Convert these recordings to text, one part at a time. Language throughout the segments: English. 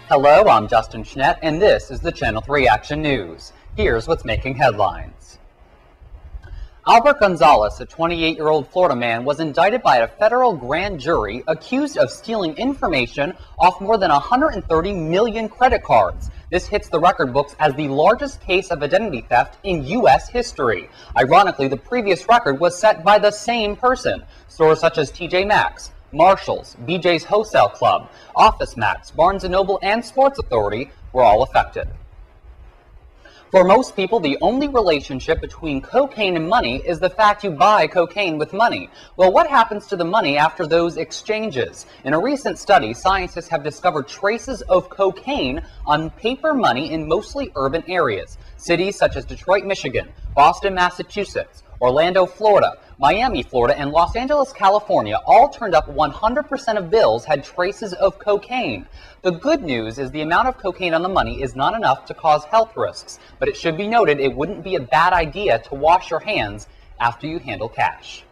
Hello, I'm Justin Schnedt, and this is the Channel 3 Action News. Here's what's making headlines. Albert Gonzalez, a 28-year-old Florida man, was indicted by a federal grand jury accused of stealing information off more than 130 million credit cards. This hits the record books as the largest case of identity theft in U.S. history. Ironically, the previous record was set by the same person. Stores such as TJ Maxx, Marshalls, BJ's Wholesale Club, Office Max, Barnes & Noble, and Sports Authority were all affected. For most people, the only relationship between cocaine and money is the fact you buy cocaine with money. Well, what happens to the money after those exchanges? In a recent study, scientists have discovered traces of cocaine on paper money in mostly urban areas. Cities such as Detroit, Michigan, Boston, Massachusetts, Orlando, Florida, Miami, Florida, and Los Angeles, California all turned up 100% of bills had traces of cocaine. The good news is the amount of cocaine on the money is not enough to cause health risks, but it should be noted it wouldn't be a bad idea to wash your hands after you handle cash.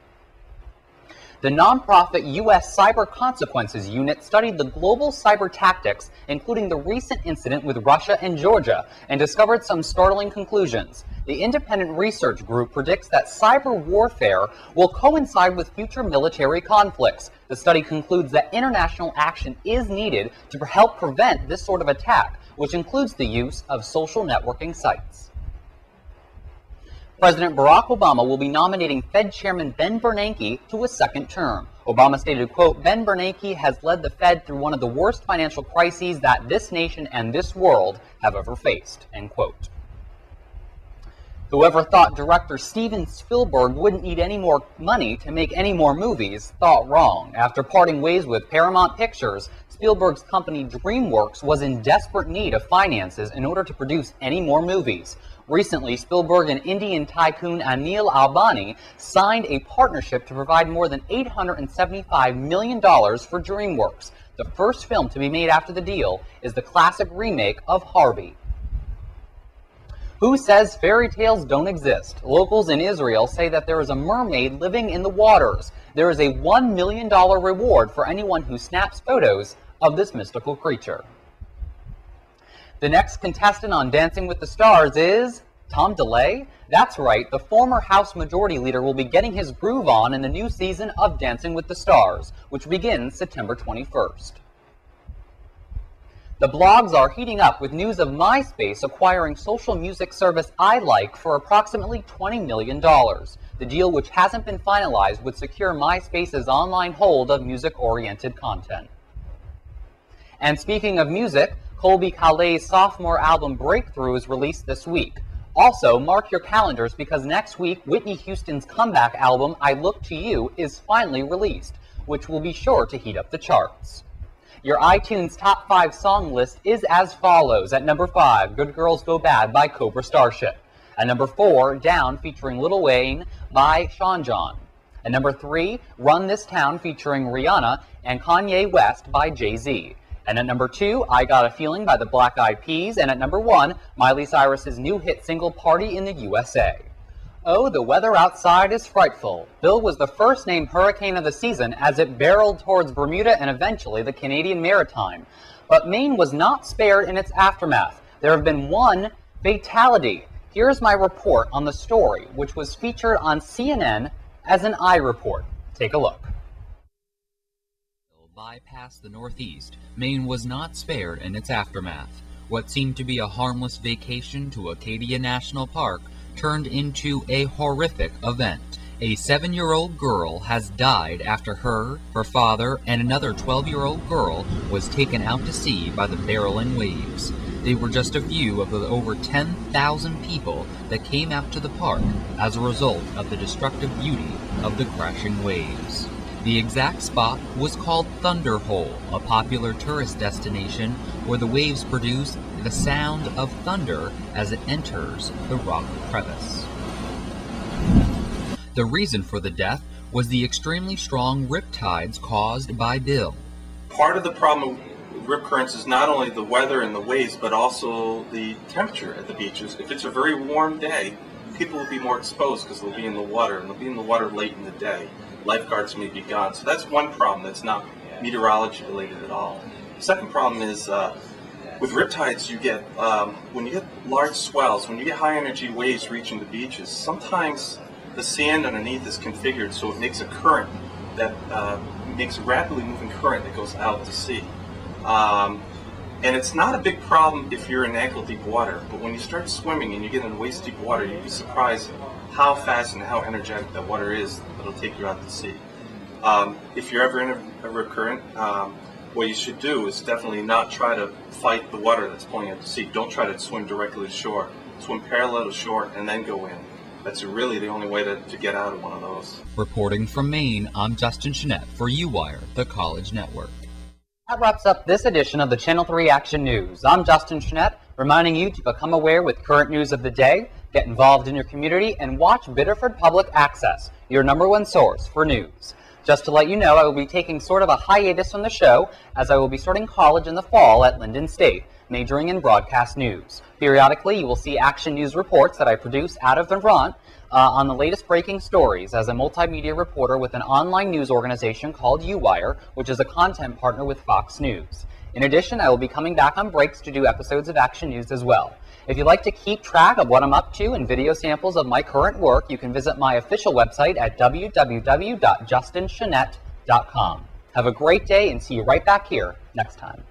The nonprofit U.S. Cyber Consequences Unit studied the global cyber tactics, including the recent incident with Russia and Georgia, and discovered some startling conclusions. The independent research group predicts that cyber warfare will coincide with future military conflicts. The study concludes that international action is needed to help prevent this sort of attack, which includes the use of social networking sites. President Barack Obama will be nominating Fed Chairman Ben Bernanke to a second term. Obama stated, quote, "Ben Bernanke has led the Fed through one of the worst financial crises that this nation and this world have ever faced," end quote. Whoever thought director Steven Spielberg wouldn't need any more money to make any more movies thought wrong. After parting ways with Paramount Pictures, Spielberg's company DreamWorks was in desperate need of finances in order to produce any more movies. Recently, Spielberg and Indian tycoon Anil Ambani signed a partnership to provide more than $875 million for DreamWorks. The first film to be made after the deal is the classic remake of Harvey. Who says fairy tales don't exist? Locals in Israel say that there is a mermaid living in the waters. There is a $1 million reward for anyone who snaps photos of this mystical creature. The next contestant on Dancing with the Stars is Tom DeLay. That's right, the former House Majority Leader will be getting his groove on in the new season of Dancing with the Stars, which begins September 21st. The blogs are heating up with news of MySpace acquiring social music service ilike for approximately $20 million. The deal, which hasn't been finalized, would secure MySpace's online hold of music-oriented content. And speaking of music, Colby Calais' sophomore album Breakthrough is released this week. Also, mark your calendars because next week, Whitney Houston's comeback album I Look to You is finally released, which will be sure to heat up the charts. Your iTunes Top 5 song list is as follows. At number 5, Good Girls Go Bad by Cobra Starship. At number 4, Down featuring Lil Wayne by Sean John. At number 3, Run This Town featuring Rihanna and Kanye West by Jay-Z. And at number 2, I Got a Feeling by the Black Eyed Peas. And at number 1, Miley Cyrus's new hit single Party in the USA. Oh, the weather outside is frightful. Bill was the first named hurricane of the season as it barreled towards Bermuda and eventually the Canadian Maritime. But Maine was not spared in its aftermath. There have been one fatality. Here's my report on the story, which was featured on CNN as an iReport. Take a look. Bypassed the Northeast, Maine was not spared in its aftermath. What seemed to be a harmless vacation to Acadia National Park turned into a horrific event. A 7-year-old girl has died after her father, and another 12-year-old girl was taken out to sea by the barreling waves. They were just a few of the over 10,000 people that came out to the park as a result of the destructive beauty of the crashing waves. The exact spot was called Thunder Hole, a popular tourist destination where the waves produce the sound of thunder as it enters the rock crevice. The reason for the death was the extremely strong rip tides caused by Bill. Part of the problem with rip currents is not only the weather and the waves, but also the temperature at the beaches. If it's a very warm day, people will be more exposed because they'll be in the water, and they'll be in the water late in the day. Lifeguards may be gone. So that's one problem that's not meteorology related at all. The second problem is With riptides, you get, when you get large swells, when you get high energy waves reaching the beaches, sometimes the sand underneath is configured so it makes a current that makes a rapidly moving current that goes out to sea. And it's not a big problem if you're in ankle deep water, but when you start swimming and you get in waist deep water, you'd be surprised how fast and how energetic that water is that'll take you out to sea. If you're ever in a rip current, what you should do is definitely not try to fight the water that's pulling you out to sea. Don't try to swim directly to shore. Swim parallel to shore and then go in. That's really the only way to get out of one of those. Reporting from Maine, I'm Justin Chenette for UWire, the College Network. That wraps up this edition of the Channel 3 Action News. I'm Justin Chenette, reminding you to become aware with current news of the day, get involved in your community, and watch Biddeford Public Access, your #1 source for news. Just to let you know, I will be taking sort of a hiatus on the show, as I will be starting college in the fall at Lyndon State, majoring in broadcast news. Periodically, you will see Action News reports that I produce out of Vermont on the latest breaking stories as a multimedia reporter with an online news organization called UWire, which is a content partner with Fox News. In addition, I will be coming back on breaks to do episodes of Action News as well. If you'd like to keep track of what I'm up to and video samples of my current work, you can visit my official website at www.justinchenette.com. Have a great day and see you right back here next time.